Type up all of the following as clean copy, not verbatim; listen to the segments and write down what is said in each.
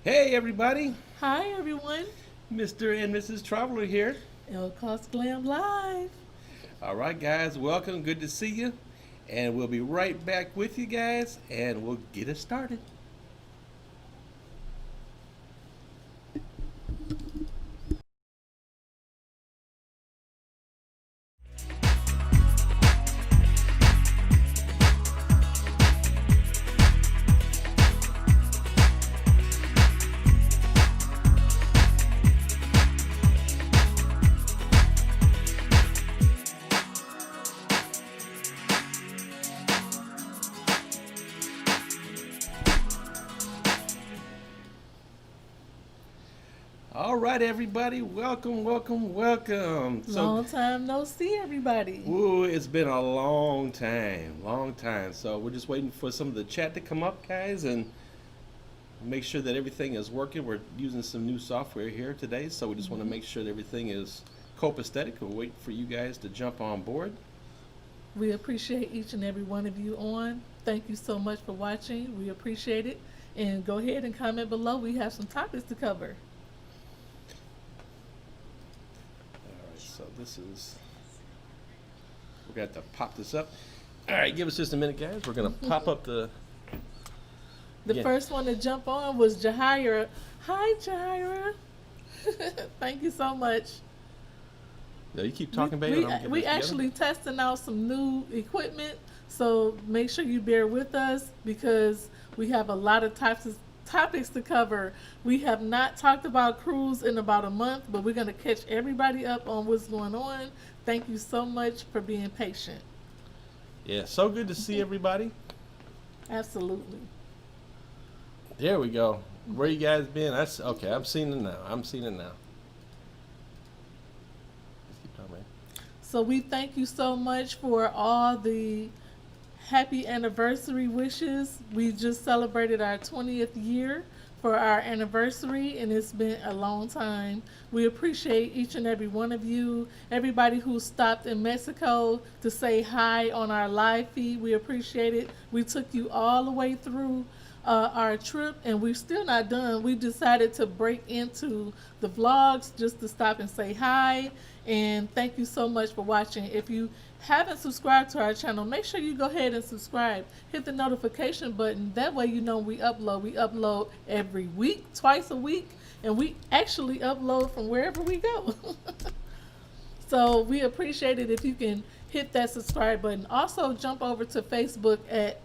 Hey everybody, Hi everyone, Mr. and Mrs. Traveler here. ElleKosGlam Live. All right, guys, welcome. Good to see you. And we'll be right back with you guys and we'll get it started. All right, everybody, welcome, welcome, welcome. Long time no see, everybody. Ooh, it's been a long time, long time. So, we're just waiting for some of the chat to come up, guys, and make sure that everything is working. We're using some new software here today, so we just want to make sure that everything is copacetic. We'll wait for you guys to jump on board. We appreciate each and every one of you on. Thank you so much for watching. We appreciate it. And go ahead and comment below. We have some topics to cover. All right, so this is, we're going to have to pop this up. All right, give us just a minute, guys. We're going to pop up the. The Yeah. first one to jump on was Jahira. Hi, Jahira. Thank you so much. No, you keep talking, we, baby. we, and I'm getting we this together. actually testing out some new equipment, so make sure you bear with us because we have a lot of topics to cover. We have not talked about cruise in about a month, but we're going to catch everybody up on what's going on. Thank you so much for being patient. Yeah, so good to see everybody. Absolutely. There we go. Where you guys been? That's okay. I'm seeing it now. I'm seeing it now. Let's keep talking, man. So we thank you so much for all the happy anniversary wishes. We just celebrated our 20th year for our anniversary, and it's been a long time. We appreciate each and every one of you, everybody who stopped in Mexico to say hi on our live feed. We appreciate it. We took you all the way through our trip, and we're still not done. We decided to break into the vlogs just to stop and say hi. And thank you so much for watching. If you haven't subscribed to our channel, make sure you go ahead and subscribe. Hit the notification button. That way you know we upload. We upload every week, twice a week, and we actually upload from wherever we go. So we appreciate it if you can hit that subscribe button. Also jump over to Facebook at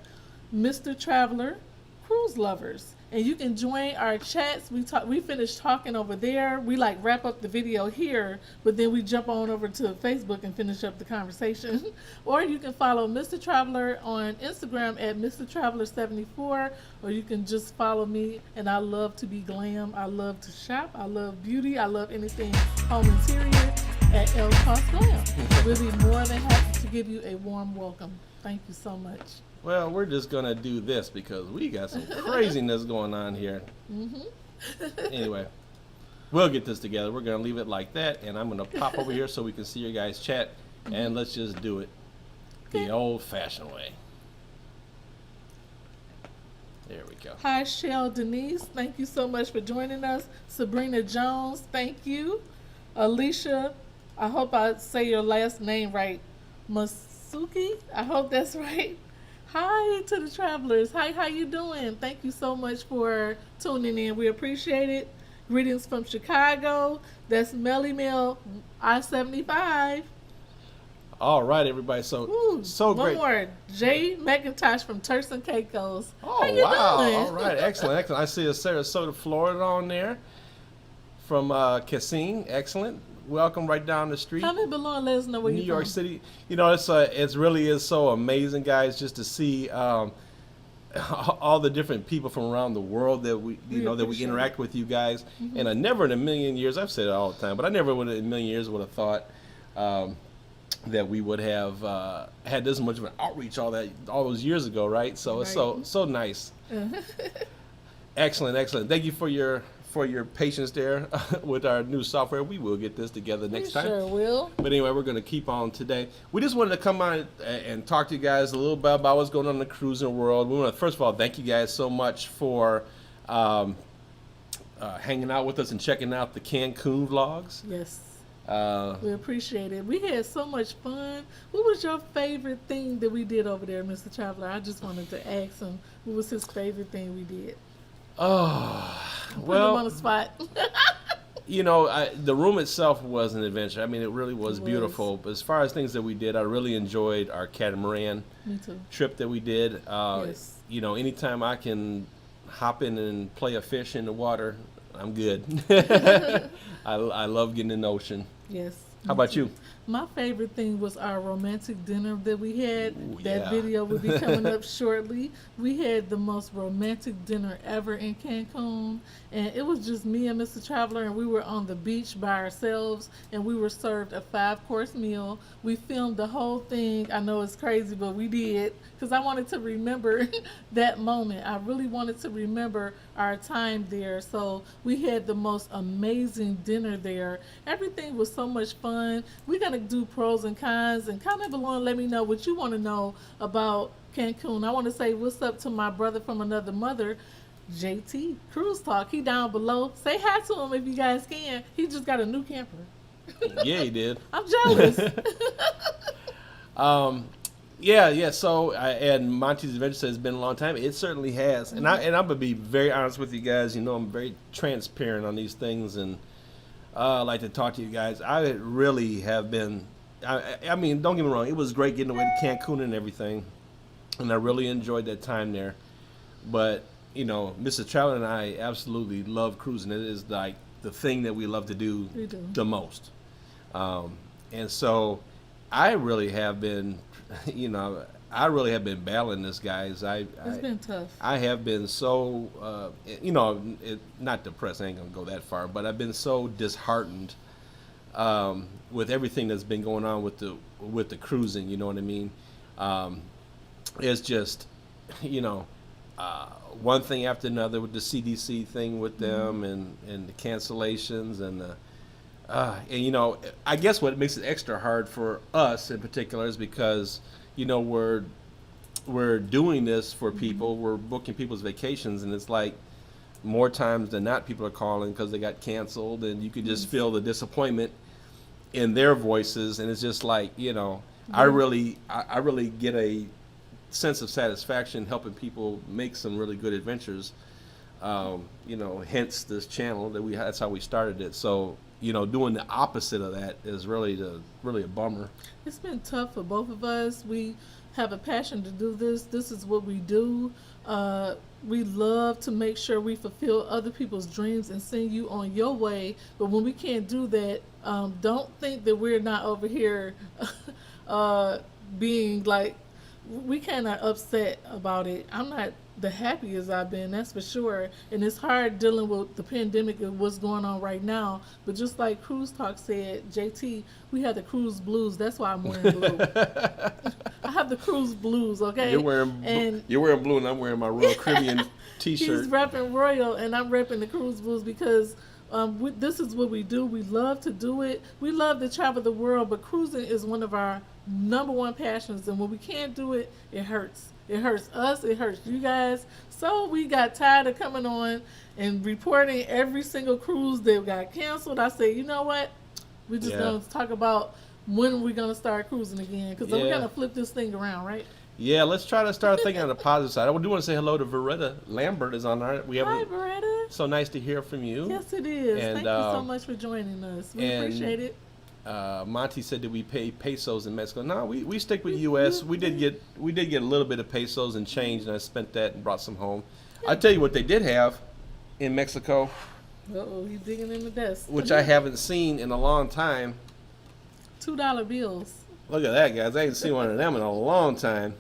Mr. Traveler Cruise Lovers, and you can join our chats. We finished talking over there. We like wrap up the video here, but then we jump on over to Facebook and finish up the conversation. Or you can follow Mr. Traveler on Instagram at Mr. Traveler 74, or you can just follow me. And I love to be glam. I love to shop. I love beauty. I love anything home interior at ElleKosGlam. We'll be more than happy to give you a warm welcome. Thank you so much. Well, we're just gonna do this because we got some craziness going on here. Anyway, we'll get this together. We're gonna leave it like that, and I'm gonna pop over here so we can see your guys' chat, and let's just do it the old-fashioned way. There we go. Hi, Shell Denise. Thank you so much for joining us. Sabrina Jones, thank you. Alicia, I hope I say your last name right. Masuki, I hope that's right. Hi to the travelers. Hi, how you doing? Thank you so much for tuning in. We appreciate it. Greetings from Chicago. That's Melly Mel I-75. All right, everybody. So Ooh, so one great. more. Jay McIntosh from Turks and Caicos. Oh, How you wow. doing? All right, excellent, excellent. I see a Sarasota, Florida on there from Cassine. Excellent. Welcome right down the street. Comment below and let us know where New you're York from. City. You know, it's really is so amazing, guys, just to see all the different people from around the world that we that we appreciate interact with you guys. And I never in a million years, I've said it all the time, but I never would in a million years would have thought that we would have had this much of an outreach all those years ago, right? So it's so nice. Excellent, excellent. Thank you for your patience there with our new software. We will get this together next time. Sure will. But anyway, we're going to keep on today. We just wanted to come on and talk to you guys a little bit about what's going on in the cruising world. We want to, first of all, thank you guys so much for hanging out with us and checking out the Cancun vlogs. Yes. Uh, We appreciate it. We had so much fun. What was your favorite thing that we did over there, Mr. Traveler? I just wanted to ask him what was his favorite thing we did. oh, Put him on well, the spot. the room itself was an adventure. I mean, it really was It was. beautiful. But as far as things that we did, I really enjoyed our catamaran Me too. trip that we did. Yes. Anytime I can hop in and play a fish in the water, I'm good. I love getting in the ocean. Yes. How about you? My favorite thing was our romantic dinner that we had. Ooh, That yeah. video will be coming up shortly. We had the most romantic dinner ever in Cancun, and it was just me and Mr. Traveler, and we were on the beach by ourselves, and we were served a 5-course meal. We filmed the whole thing. I know it's crazy, but we did because I wanted to remember that moment. I really wanted to remember our time there. So we had the most amazing dinner there. Everything was so much fun. We're gonna do pros and cons, and comment below and let me know what you want to know about Cancun. I want to say what's up to my brother from another mother, JT Cruise Talk. He down below. Say hi to him if you guys can. He just got a new camper. Yeah, he did. I'm jealous. Yeah. So, and Monty's Adventure says it's been a long time. It certainly has. And I'm gonna be very honest with you guys. I'm very transparent on these things, and I like to talk to you guys. I really have been. I mean, don't get me wrong. It was great getting away to Cancun and everything, and I really enjoyed that time there. But Mr. Traveler and I absolutely love cruising. It is like the thing that we love to do We do. the most. And so I really have been, I really have been battling this, guys. It's been tough. I have been so, not depressed. I ain't gonna go that far, but I've been so disheartened with everything that's been going on with the cruising. You know what I mean? It's just, one thing after another with the CDC thing with them, and the cancellations and I guess what makes it extra hard for us in particular is because we're doing this for people. We're booking people's vacations, and it's like more times than not people are calling because they got canceled, and you could just feel the disappointment in their voices, and it's just like I really get a sense of satisfaction helping people make some really good adventures. Hence this channel that's how we started it. So doing the opposite of that is really a bummer. It's been tough for both of us. We have a passion to do this. This is what we do. We love to make sure we fulfill other people's dreams and send you on your way. But when we can't do that, don't think that we're not over here being like, we kind of upset about it. I'm not the happiest I've been, that's for sure. And it's hard dealing with the pandemic and what's going on right now. But just like Cruise Talk said, JT, we have the cruise blues. That's why I'm wearing blue. I have the cruise blues, okay? You're wearing blue, and I'm wearing my Royal Caribbean T-shirt. He's repping Royal, and I'm repping the cruise blues because this is what we do. We love to do it. We love to travel the world, but cruising is one of our number one passions. And when we can't do it, it hurts. It hurts us. It hurts you guys. So we got tired of coming on and reporting every single cruise that got canceled. I said, you know what? We just going to talk about when we're going to start cruising again, because we're going to flip this thing around, right? Yeah, let's try to start thinking on the positive side. I do want to say hello to Veretta Lambert is on our. Hi, Veretta. So nice to hear from you. Yes, it is. And, thank you so much for joining us. We appreciate it. Monty said, "Did we pay pesos in Mexico?" No, we stick with U.S. We did get a little bit of pesos and change, and I spent that and brought some home. I tell you what they did have in Mexico. Uh-oh, he's digging in the desk. Which I haven't seen in a long time. $2 bills. Look at that, guys! I ain't seen one of them in a long time.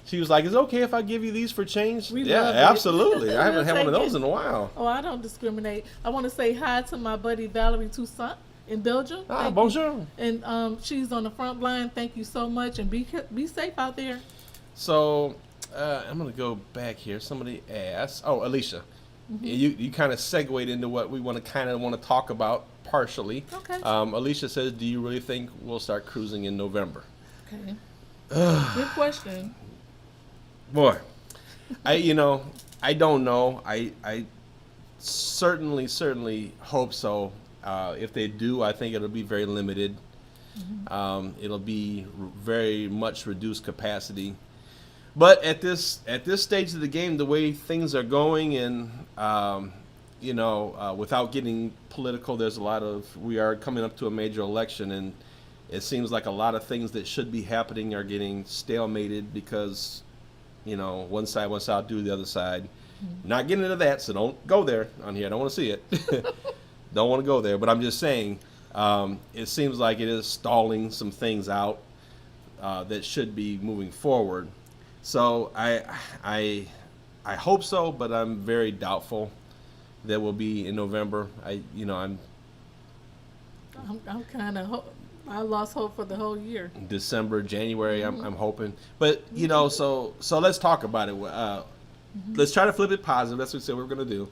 She was like, "Is it okay if I give you these for change?" Yeah, absolutely. I haven't had one of those in a while. Oh, I don't discriminate. I want to say hi to my buddy Valerie Toussaint in Belgium. Bonjour. And she's on the front line. Thank you so much, and be safe out there. So I'm gonna go back here. Somebody asked. Oh, Alicia, you kind of segued into what we want to talk about partially. Okay. Alicia says, "Do you really think we'll start cruising in November?" Okay. Good question. Boy, I don't know. certainly hope so. If they do, I think it'll be very limited. It'll be very much reduced capacity. But at this stage of the game, the way things are going, and without getting political, there's a lot of we are coming up to a major election, and it seems like a lot of things that should be happening are getting stalemated because one side wants to outdo the other side. Not getting into that, so don't go there on here. I don't want to see it. Don't want to go there. But I'm just saying, it seems like it is stalling some things out that should be moving forward. So I hope so, but I'm very doubtful that will be in November. I'm kind of I lost hope for the whole year. December, January. I'm hoping, but so let's talk about it. Let's try to flip it positive. That's what we said we were going to do.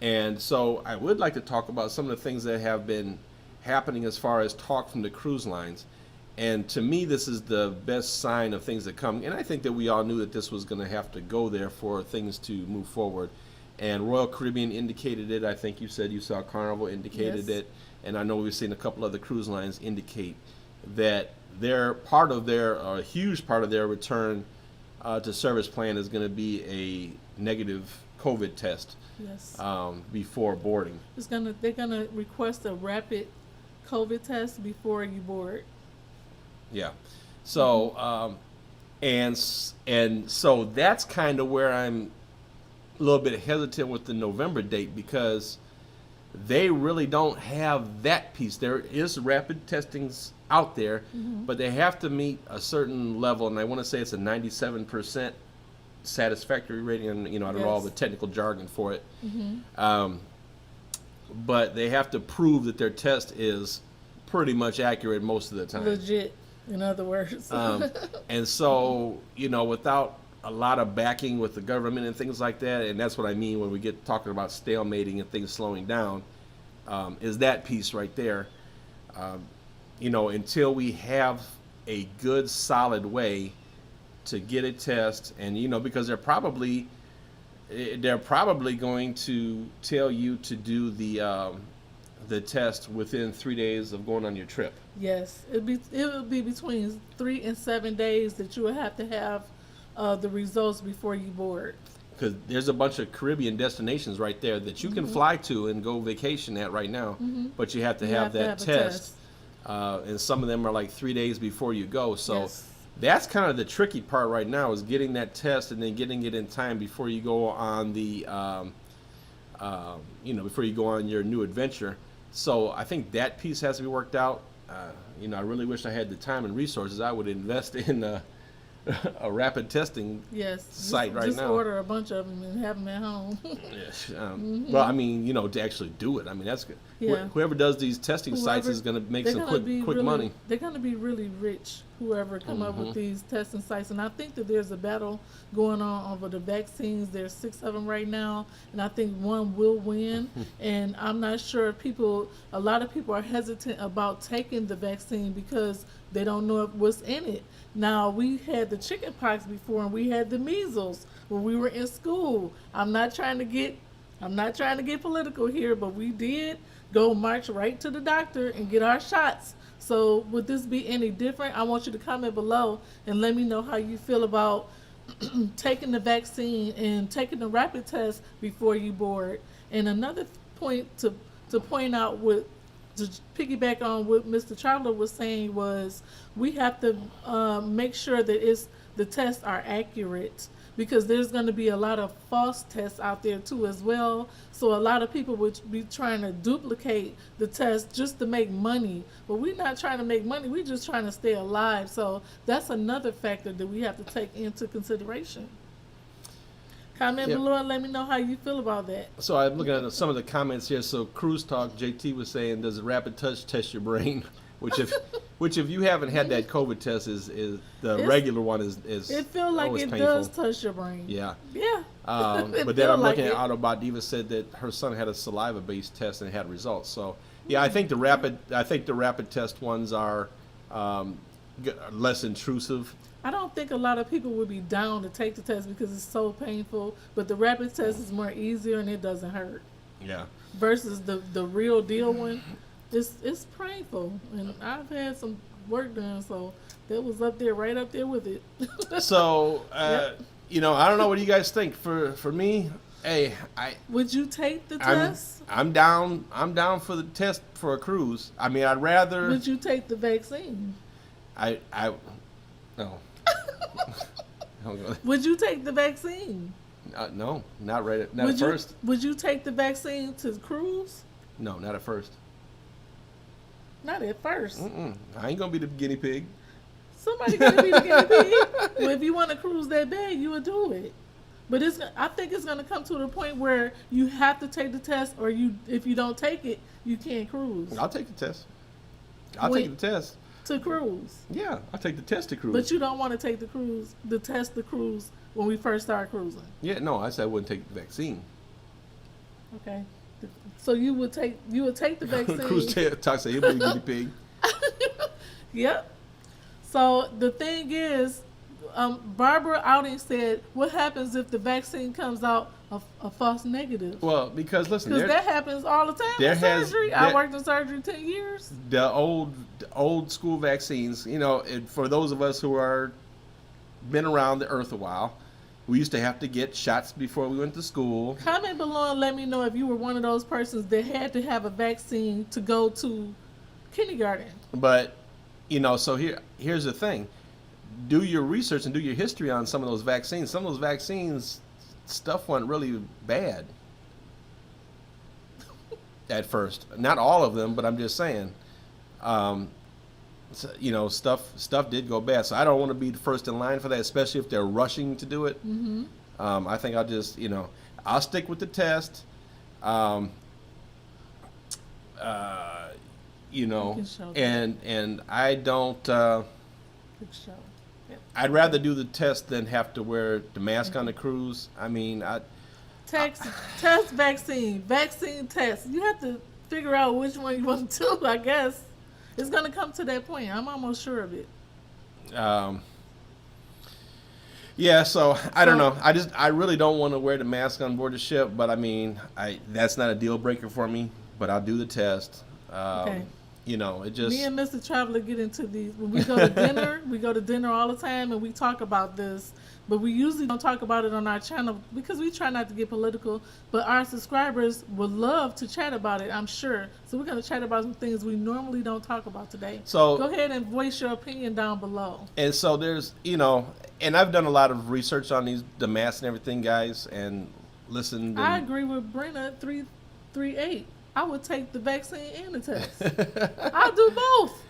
And so I would like to talk about some of the things that have been happening as far as talk from the cruise lines. And to me, this is the best sign of things that come. And I think that we all knew that this was going to have to go there for things to move forward. And Royal Caribbean indicated it. I think you said you saw Carnival indicated it. And I know we've seen a couple other cruise lines indicate that a huge part of their return to service plan is going to be a negative COVID test before boarding. They're gonna request a rapid COVID test before you board. Yeah. So and so that's kind of where I'm a little bit hesitant with the November date, because they really don't have that piece. There is rapid testings out there, but they have to meet a certain level, and I want to say it's a 97% satisfactory rating, and I don't know all the technical jargon for it. But they have to prove that their test is pretty much accurate most of the time. Legit, in other words. And so, without a lot of backing with the government and things like that, and that's what I mean when we get talking about stalemating and things slowing down, is that piece right there. Until we have a good, solid way to get a test, and because they're probably going to tell you to do the test within 3 days of going on your trip. Yes, it would be between 3 and 7 days that you would have to have the results before you board. Because there's a bunch of Caribbean destinations right there that you can fly to and go vacation at right now, but you have to have that test. And some of them are like 3 days before you go. So that's kind of the tricky part right now, is getting that test and then getting it in time before you go on the, before you go on your new adventure. So I think that piece has to be worked out. I really wish I had the time and resources. I would invest in a rapid testing site right now. Just order a bunch of them and have them at home. Well, to actually do it. That's good. Yeah. Whoever does these testing sites is going to make some quick money. They're going to be really rich, whoever come up with these testing sites. And I think that there's a battle going on over the vaccines. There's 6 of them right now, and I think one will win. And I'm not sure a lot of people are hesitant about taking the vaccine because they don't know what's in it. Now, we had the chicken pox before, and we had the measles when we were in school. I'm not trying to get political here, but we did go march right to the doctor and get our shots. So would this be any different? I want you to comment below and let me know how you feel about taking the vaccine and taking the rapid test before you board. And another point to point out to piggyback on what Mr. Traveler was saying was we have to make sure that the tests are accurate, because there's going to be a lot of false tests out there too as well. So a lot of people would be trying to duplicate the test just to make money. But we're not trying to make money. We're just trying to stay alive. So that's another factor that we have to take into consideration. Comment below and let me know how you feel about that. So I'm looking at some of the comments here. So Cruise Talk, JT was saying, does a rapid touch test your brain? Which if you haven't had that COVID test, is the regular one is it feels like it painful. Does touch your brain. Yeah. But then I'm looking at Autobot Diva said that her son had a saliva based test and had results. So I think the rapid test ones are less intrusive. I don't think a lot of people would be down to take the test because it's so painful, but the rapid test is more easier and it doesn't hurt. Yeah. versus the real deal one. It's painful, and I've had some work done, so that was up there, right up there with it. So, Yep. I don't know what you guys think. For me, hey, Would you take the I'm test? I'm down. I'm down for the test for a cruise. I mean, I'd rather. Would you take the vaccine? I no. Would you take the vaccine? No, not right. Not Would at you, first. Would you take the vaccine to cruise? No, not at first. Not at first. I ain't gonna be the guinea pig. Somebody gotta be the guinea pig. Well, if you want to cruise that bad, you would do it. But I think it's gonna come to the point where you have to take the test, or if you don't take it, you can't cruise. I'll take the test. I'll take the test. To cruise. Yeah, I'll take the test to cruise. But you don't want to take the test to cruise when we first start cruising. Yeah, no, I said I wouldn't take the vaccine. Okay. So you would take the vaccine. Cruise talks say he'll be a guinea pig. Yep. So the thing is, Barbara Outing said, what happens if the vaccine comes out a false negative? Well, because listen, Because that happens all the time in surgery. I worked in surgery 10 years. The old school vaccines, for those of us who are been around the earth a while, we used to have to get shots before we went to school. Comment below and let me know if you were one of those persons that had to have a vaccine to go to kindergarten. But, so here's the thing. Do your research and do your history on some of those vaccines. Some of those vaccines, stuff went really bad at first. Not all of them, but I'm just saying. Stuff did go bad. So I don't want to be the first in line for that, especially if they're rushing to do it. Mm-hmm. I think I'll just, I'll stick with the test. And I don't. I'd rather do the test than have to wear the mask on the cruise. I mean, test vaccine test. You have to figure out which one you want to do. I guess it's gonna come to that point. I'm almost sure of it. Yeah, so I don't know. I really don't want to wear the mask on board the ship, but I mean, that's not a deal breaker for me. But I'll do the test. Okay. It just. Me and Mr. Traveler get into these when we go to dinner. We go to dinner all the time, and we talk about this. But we usually don't talk about it on our channel because we try not to get political. But our subscribers would love to chat about it, I'm sure. So we're going to chat about some things we normally don't talk about today. So go ahead and voice your opinion down below. And so there's, and I've done a lot of research on the masks and everything, guys, and listened. I agree with Brenna 338. I would take the vaccine and the test. I'll do both.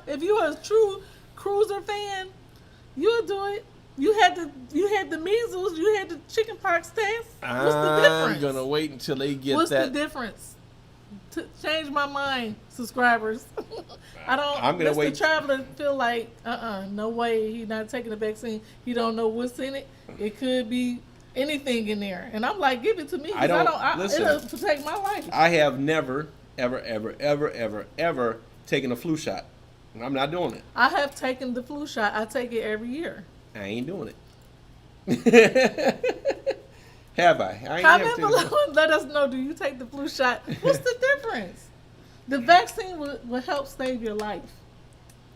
If you're a true cruiser fan, you'll do it. You had the measles. You had the chickenpox test. What's the difference? I'm gonna wait until they get What's that. What's the difference? Change my mind, subscribers. I don't. I'm gonna Mr. wait. Traveler feel like no way. He's not taking the vaccine. He don't know what's in it. It could be anything in there, and I'm like, give it to me. Listen, it'll protect my life. I have never, ever, ever, ever, ever, ever taken a flu shot. I'm not doing it. I have taken the flu shot. I take it every year. I ain't doing it. Have I? Comment below and let us know. Do you take the flu shot? What's the difference? The vaccine will help save your life.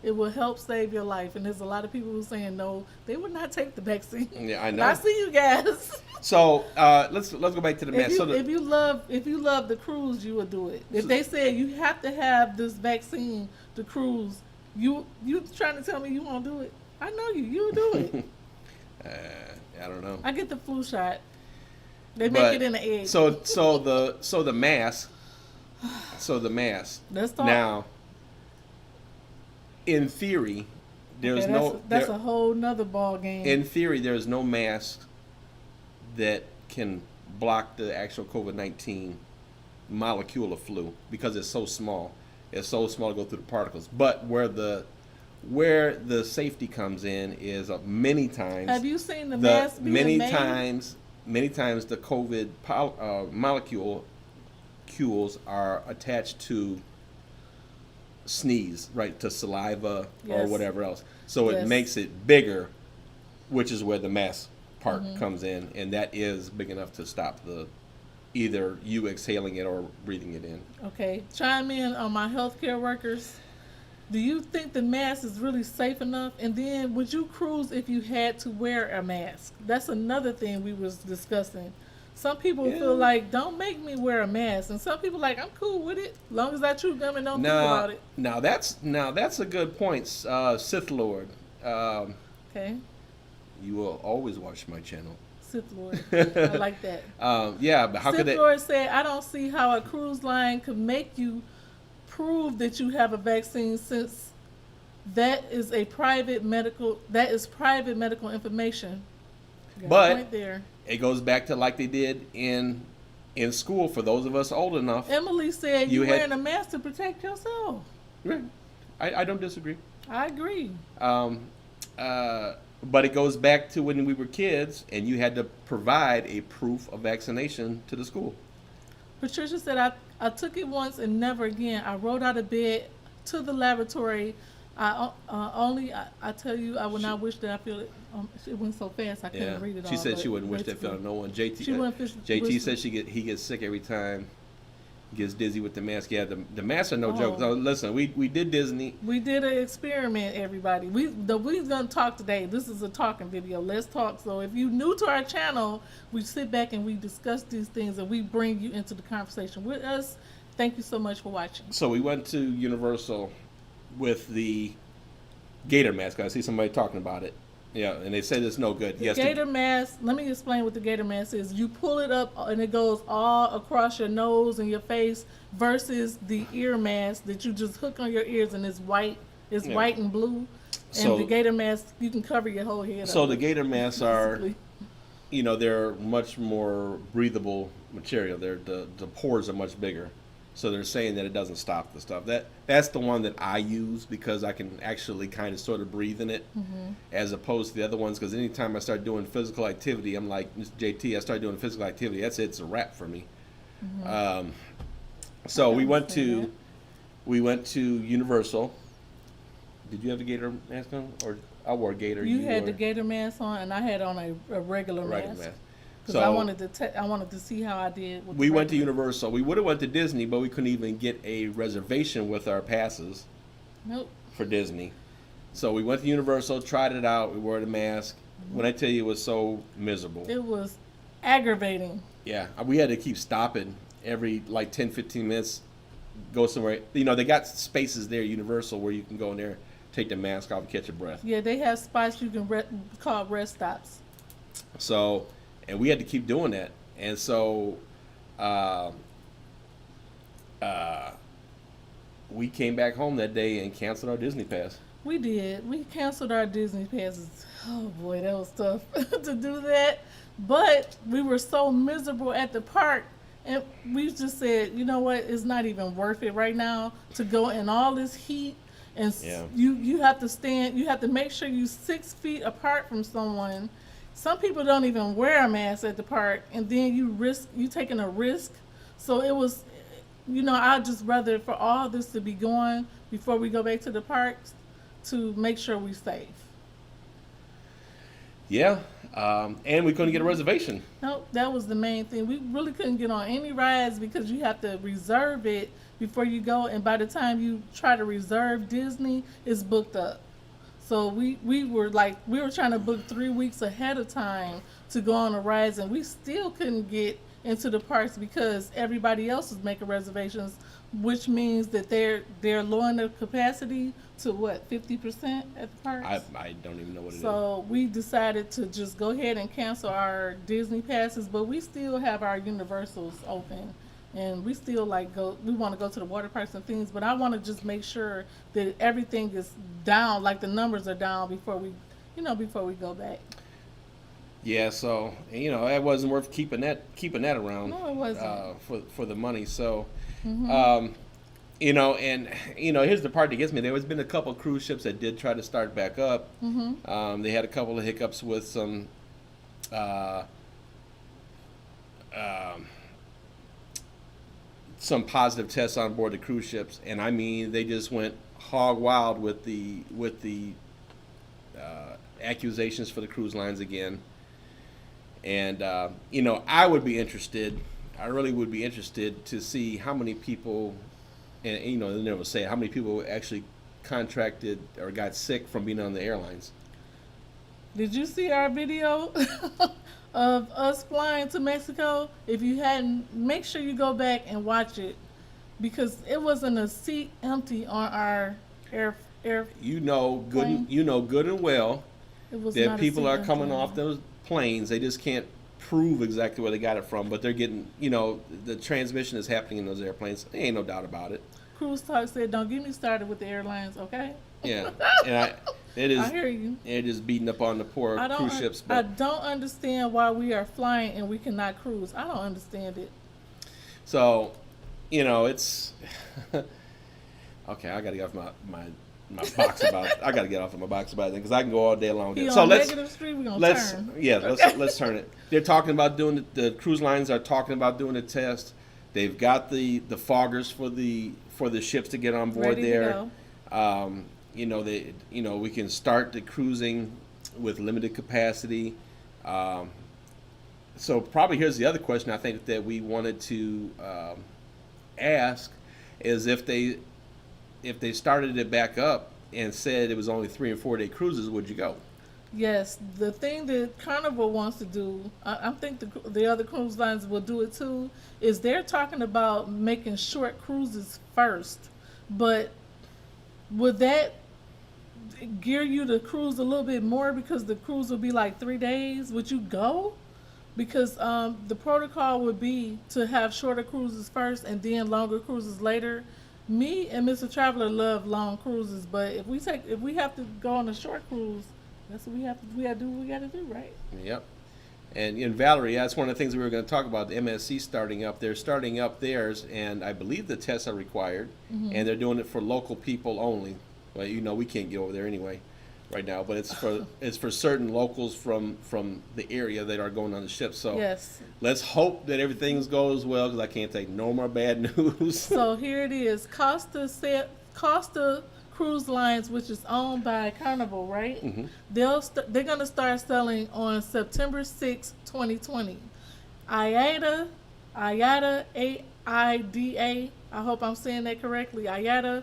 It will help save your life. And there's a lot of people who are saying no, they would not take the vaccine. Yeah, I know. I see you guys. So let's go back to the mask. If you love the cruise, you would do it. If they said you have to have this vaccine to cruise, you trying to tell me you won't do it? I know you'll do it. I don't know. I get the flu shot. They make it in an egg. So the mask. Let's talk. Now, in theory, there's that's a whole nother ball game. In theory, there's no mask that can block the actual COVID-19 molecule of flu because it's so small. It's so small to go through the particles. But where the safety comes in is many times. Have you seen the mask being many made? Many times the COVID molecules are attached to sneeze, right, to saliva or whatever else. So it makes it bigger, which is where the mask part comes in, and that is big enough to stop the either you exhaling it or breathing it in. Okay, chime in on my healthcare workers. Do you think the mask is really safe enough? And then, would you cruise if you had to wear a mask? That's another thing we was discussing. Some people feel Yeah. like, don't make me wear a mask, and some people like, I'm cool with it, long as I chew gum and don't think about it. Now that's a good point, Sith Lord. Okay, You will always watch my channel. Sith Lord, I like that. Yeah, but how could Sith they? Lord said, I don't see how a cruise line could make you prove that you have a vaccine since that is private medical information. Got a But point there. it goes back to like they did in school for those of us old enough. Emily said You you had- wearing a mask to protect yourself. Right. I don't disagree. I agree. But it goes back to when we were kids and you had to provide a proof of vaccination to the school. Patricia said, I took it once and never again. I rolled out of bed to the laboratory. I tell you, I would not wish that I feel it. It went so fast I couldn't read it all. She said she but wouldn't wish that basically, fell on no one. JT, She wouldn't JT wish- said he gets sick every time. Gets dizzy with the mask. Yeah, the masks are no joke. Oh. So listen, we did Disney. We did an experiment, everybody. We're gonna talk today. This is a talking video. Let's talk. So if you're new to our channel, we sit back and we discuss these things and we bring you into the conversation with us. Thank you so much for watching. So we went to Universal with the Gator mask. I see somebody talking about it. Yeah, and they said it's no good. The Yes, Gator mask, let me explain what the Gator mask is. You pull it up and it goes all across your nose and your face versus the ear mask that you just hook on your ears and it's white. It's Yeah. white and blue. So- And the Gator mask, you can cover your whole head So up. the Gator masks are, basically. they're much more breathable material. The pores are much bigger. So they're saying that it doesn't stop the stuff. That's the one that I use because I can actually kind of sort of breathe in it, as opposed to the other ones. Because anytime I start doing physical activity, I'm like Mr. JT. I start doing physical activity. That's it. It's a wrap for me. So I we went understand to Universal. Did you have the Gator mask on, or I wore Gator? You had wore the Gator mask on and I had on a regular regular mask. mask. Because I wanted to see how I did. With We the went to regular. Universal. We would have went to Disney, but we couldn't even get a reservation with our passes Nope. for Disney. So we went to Universal, tried it out. We wore the mask. When I tell you, it was so miserable. It was aggravating. Yeah, we had to keep stopping every like 10, 15 minutes, go somewhere. They got spaces there at Universal where you can go in there, take the mask off, and catch your breath. Yeah, they have spots you can call rest stops. So, and we had to keep doing that. And so, we came back home that day and canceled our Disney pass. We did. We canceled our Disney passes. Oh boy, that was tough to do that. But we were so miserable at the park, and we just said, you know what? It's not even worth it right now to go in all this heat. And Yeah. you have to stand. You have to make sure you 6 feet apart from someone. Some people don't even wear a mask at the park, and then you taking a risk. So it was, I'd just rather for all this to be going before we go back to the parks to make sure we're safe. Yeah, and we couldn't get a reservation. Nope, that was the main thing. We really couldn't get on any rides because you have to reserve it before you go, and by the time you try to reserve Disney, it's booked up. So we were trying to book 3 weeks ahead of time to go on the rides, and we still couldn't get into the parks because everybody else was making reservations, which means that they're lowering their capacity to what, 50% at the parks. I don't even know what it is. So we decided to just go ahead and cancel our Disney passes, but we still have our Universals open. And we still we want to go to the water parks and things, but I want to just make sure that everything is down, like the numbers are down before we go back. Yeah, so it wasn't worth keeping that around. No, it wasn't. For the money. So, and here's the part that gets me. There has been a couple cruise ships that did try to start back up. They had a couple of hiccups with some. Some positive tests on board the cruise ships, and I mean they just went hog wild with the accusations for the cruise lines again. And I would be interested I really would be interested to see how many people, and you know, they never say it, how many people actually contracted or got sick from being on the airlines. Did you see our video of us flying to Mexico? If you hadn't, make sure you go back and watch it because it wasn't a seat empty on our air. You know, Plane. you know good and well It was that not a people seat are empty coming on off there. those planes. They just can't prove exactly where they got it from, but they're getting, you know, the transmission is happening in those airplanes. There ain't no doubt about it. Cruise Talk said, "Don't get me started with the airlines, okay?" Yeah, and it is. I hear you. They're just beating up on the poor cruise ships. I But don't understand why we are flying and we cannot cruise. I don't understand it. so, you know, it's okay. I got to get off my box about. I got to get off of my box about it because I can go all day long. He So on let's negative street. We gonna let's turn. yeah Okay. let's turn it. They're talking about doing the cruise lines are talking about doing the test. They've got the foggers for the ships to get on board Ready to there. go. You know we can start the cruising with limited capacity. So probably here's the other question I think that we wanted to ask is if they started it back up and said it was only 3 and 4 day cruises, would you go? Yes, the thing that Carnival wants to do, I think the other cruise lines will do it too, is they're talking about making short cruises first. But would that gear you to cruise a little bit more because the cruise would be like 3 days? Would you go? Because the protocol would be to have shorter cruises first and then longer cruises later. Me and Mr. Traveler love long cruises, but if we have to go on a short cruise, that's what we have to do what we got to do, right? Yep. And Valerie, that's one of the things we were going to talk about. The MSC starting up. They're starting up theirs, and I believe the tests are required, and they're doing it for local people only. Well, you know, we can't get over there anyway, right now. But it's for certain locals from the area that are going on the ship. So Yes. let's hope that everything goes well, because I can't take no more bad news. So here it is. Costa Cruise Lines, which is owned by Carnival, right? They're gonna start selling on September 6, 2020. IATA, AIDA. I hope I'm saying that correctly. IATA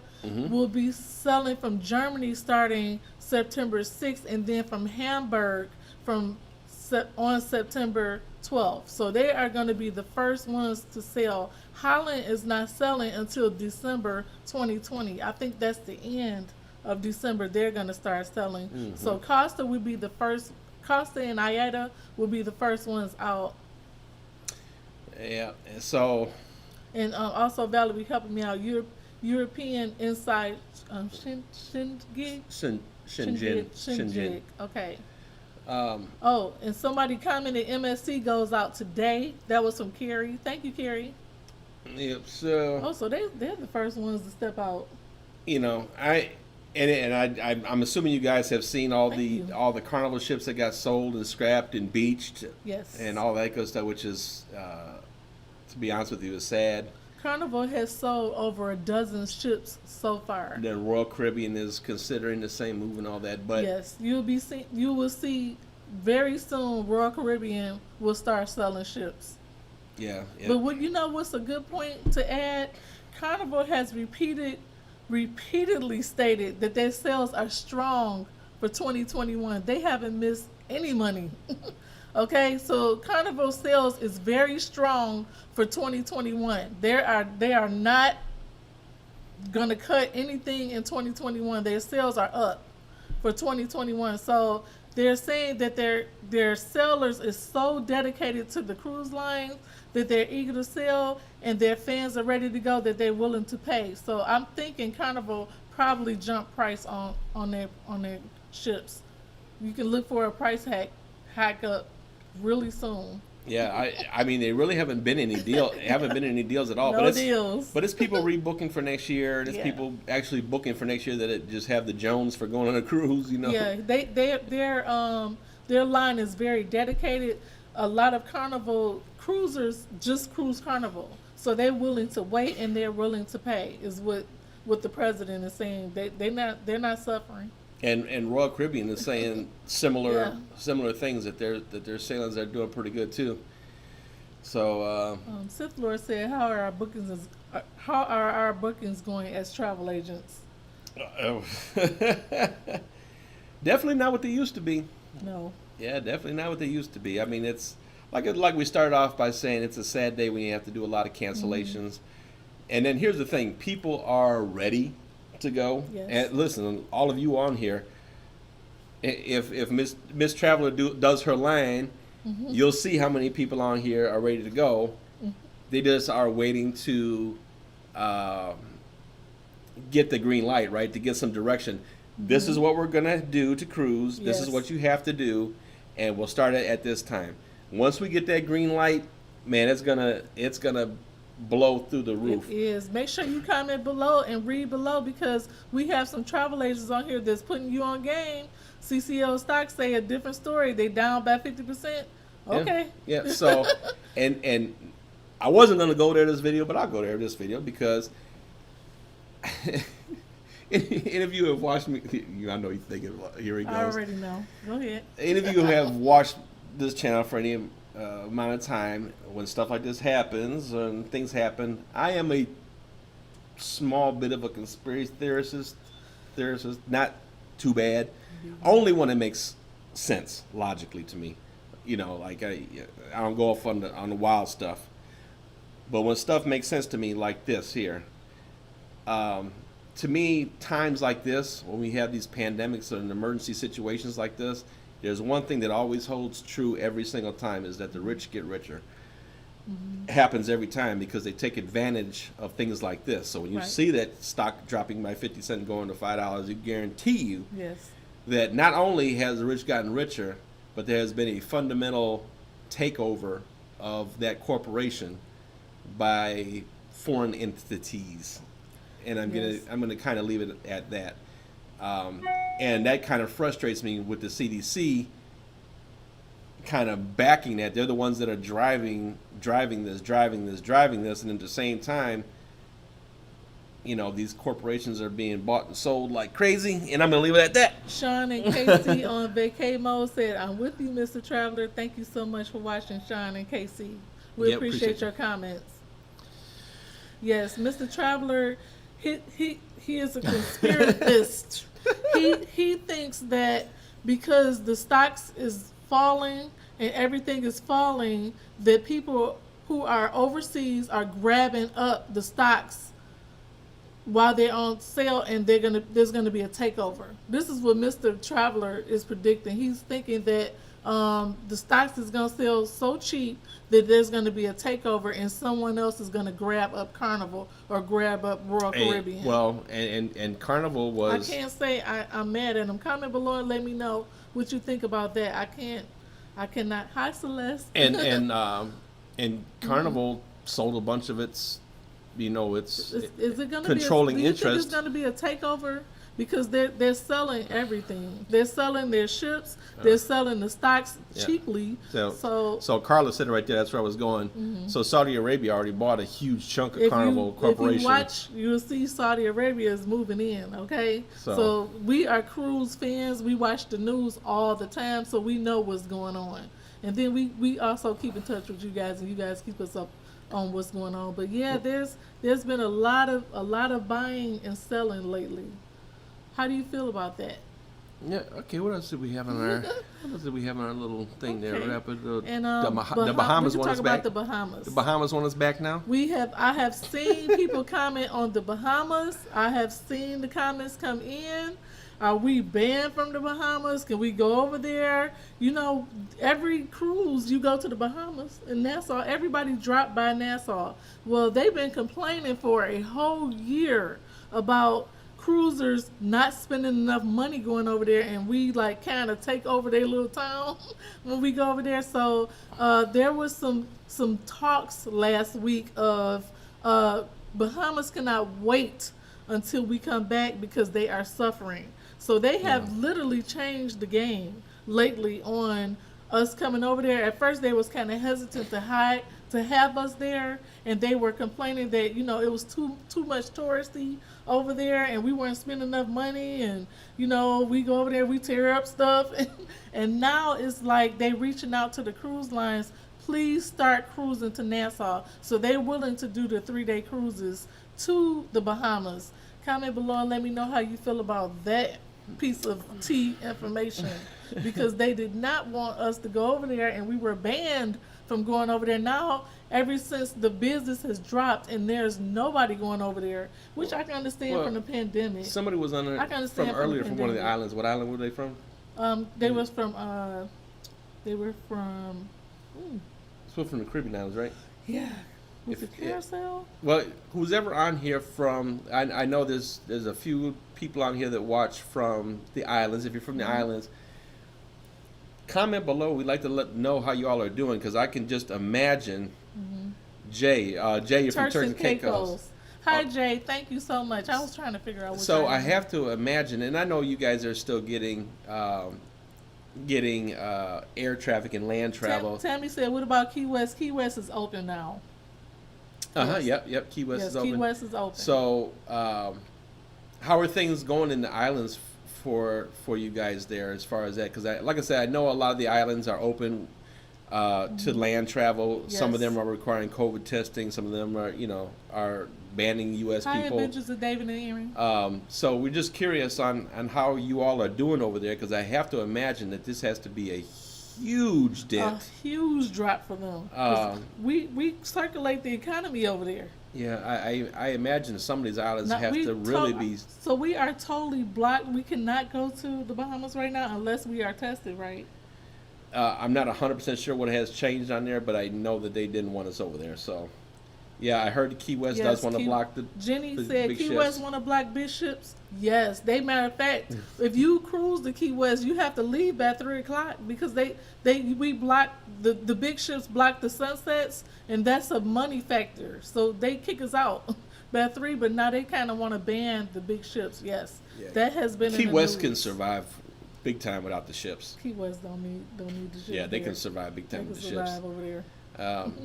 will be selling from Germany starting September 6th, and then from Hamburg on September 12th. So they are going to be the first ones to sell. Holland is not selling until December 2020. I think that's the end of December they're going to start selling. So Costa will be the first. Costa and IATA will be the first ones out. Yeah. And so And also, Valerie helping me out. European Insight Shingig. Shenzhen. Okay. Oh, and somebody commented MSC goes out today. That was from Carrie. Thank you, Carrie. Yep. So Oh, so they're the first ones to step out. you know, I'm assuming you guys have seen all Thank you. all the Carnival ships that got sold and scrapped and beached Yes. and all that good stuff, which is, to be honest with you, is sad. Carnival has sold over a dozen ships so far. The Royal Caribbean is considering the same move and all that, but Yes, you will see very soon. Royal Caribbean will start selling ships. yeah, But what's a good point to add? Carnival has repeatedly stated that their sales are strong for 2021. They haven't missed any money. Okay, so Carnival sales is very strong for 2021. They are not gonna cut anything in 2021. Their sales are up for 2021. So they're saying that their sellers is so dedicated to the cruise lines that they're eager to sell, and their fans are ready to go, that they're willing to pay. So I'm thinking Carnival probably jump price on their ships. You can look for a price hack up really soon. yeah, I mean, they really haven't been any deals at all. No deals. But it's people rebooking for next year. It's Yeah. people actually booking for next year that just have the Jones for going on a cruise. You know. Yeah, their line is very dedicated. A lot of Carnival cruisers just cruise Carnival, so they're willing to wait and they're willing to pay. Is what the president is saying. They're not suffering. And Royal Caribbean is saying similar Yeah. similar things, that their sailings are doing pretty good too. So Sith Lord said, how are our bookings going as travel agents?" definitely not what they used to be. No. Yeah, definitely not what they used to be. I mean, it's like we started off by saying it's a sad day when you have to do a lot of cancellations. And then here's the thing: people are ready to go. Yes. And listen, all of you on here, if Miss Traveler does her line, you'll see how many people on here are ready to go. They just are waiting to get the green light, right? To get some direction. This is what we're gonna do to cruise. This is Yes. what you have to do, and we'll start it at this time. Once we get that green light, man, it's gonna blow through the roof. It is. Make sure you comment below and read below, because we have some travel agents on here that's putting you on game. CCL stocks say a different story. They down by 50%. Okay. Yeah. So, and I wasn't gonna go there this video, but I'll go there this video because any of you have watched me. I know you're thinking, here he goes. I already know. Go ahead. Any of you who have watched this channel for any amount of time, when stuff like this happens and things happen, I am a small bit of a conspiracy theorist, not too bad, only when it makes sense logically to me. You know, like I don't go off on the wild stuff, but when stuff makes sense to me, like this here, to me, times like this, when we have these pandemics and emergency situations like this, there's one thing that always holds true every single time, is that the rich get richer. It happens every time because they take advantage of things like this. So when you see that stock dropping by 50 cents going to $5, you guarantee you that not only has the rich gotten richer, but there has been a fundamental takeover of that corporation by foreign entities. And I'm gonna kind of leave it at that. And that kind of frustrates me with the CDC kind of backing that. They're the ones that are driving this, and at the same time, you know, these corporations are being bought and sold like crazy, and I'm gonna leave it at that. Sean and Casey on vacay mode said, "I'm with you, Mr. Traveler. Thank you so much for watching, Sean and Casey. We appreciate your comments." Yes, Mr. Traveler, he is a conspiracist. he thinks that because the stocks is falling and everything is falling, that people who are overseas are grabbing up the stocks while they're on sale, and there's gonna be a takeover. This is what Mr. Traveler is predicting. He's thinking that the stocks is gonna sell so cheap that there's gonna be a takeover, and someone else is gonna grab up Carnival or grab up Royal Caribbean. Well, and Carnival was. I can't say I'm mad at him. Comment below and let me know what you think about that. I cannot. Hi, Celeste. And Carnival sold a bunch of its, you know, its is it going to controlling be do you interest. think it's going to be a takeover? Because they're selling everything. They're selling their ships. They're selling the stocks cheaply. So Carla said it right there. That's where I was going. So Saudi Arabia already bought a huge chunk of Carnival Corporation. If you watch, you'll see Saudi Arabia is moving in. Okay, so we are cruise fans. We watch the news all the time, so we know what's going on. And then we also keep in touch with you guys, and you guys keep us up on what's going on. But yeah, there's been a lot of buying and selling lately. How do you feel about that? Yeah. Okay. What else did we have on our? What else did we have on our little thing there? The Bahamas one is back. The Bahamas. The Bahamas one is back now. I have seen people comment on the Bahamas. I have seen the comments come in. Are we banned from the Bahamas? Can we go over there? You know, every cruise you go to the Bahamas and Nassau, everybody dropped by Nassau. Well, they've been complaining for a whole year about cruisers not spending enough money going over there, and we like kind of take over their little town when we go over there. So there was some talks last week of Bahamas cannot wait until we come back because they are suffering. So they have literally changed the game lately on us coming over there. At first they was kind of hesitant to have us there, and they were complaining that, you know, it was too much touristy over there, and we weren't spending enough money, and, you know, we go over there, we tear up stuff, and now it's like they reaching out to the cruise lines, please start cruising to Nassau. So they're willing to do the 3-day cruises to the Bahamas. Comment below and let me know how you feel about that piece of tea information, because they did not want us to go over there, and we were banned from going over there. Now, ever since the business has dropped and there's nobody going over there, which I can understand from the pandemic. Somebody was on I can there understand from from earlier the from one of the pandemic. islands. What island were they from? They was from It's from the Caribbean islands, right? yeah. Was If- it Carousel? Well, who's ever on here from? I know there's a few people on here that watch from the islands. If you're from the islands, comment below. We'd like to know how you all are doing, because I can just imagine. Jay, you're from Turks and Caicos. Hi Jay, thank you so much. I was trying to figure out. So I have to imagine, and I know you guys are still getting air traffic and land travel. Tammy said, "What about Key West? Key West is open now." Yes. Yep. Key West is open. Key West is open. So, how are things going in the islands for you guys there as far as that? Because, like I said, I know a lot of the islands are open to land travel. Yes. Some of them are requiring COVID testing. Some of them are banning U.S. Hi, people. Adventures of David and Erin. So we're just curious on how you all are doing over there, because I have to imagine that this has to be a huge dent. A huge drop for them. 'Cause we circulate the economy over there. Yeah, I imagine some of these islands have we to really be. So we are totally blocked. We cannot go to the Bahamas right now unless we are tested, right? I'm not 100% sure what has changed on there, but I know that they didn't want us over there. So, yeah, I heard Key West does want to block the. Jenny the said big Key ships. West want to block big ships. Yes, they matter of fact, if you cruise the Key West, you have to leave by 3:00 because we block the big ships block the sunsets, and that's a money factor. So they kick us out by 3, but now they kind of want to ban the big ships. Yes, Yeah. that has been Key in the West news. can survive big time without the ships. Key West don't need the ships. Yeah, they there. can survive big They time can with the survive ships. over there.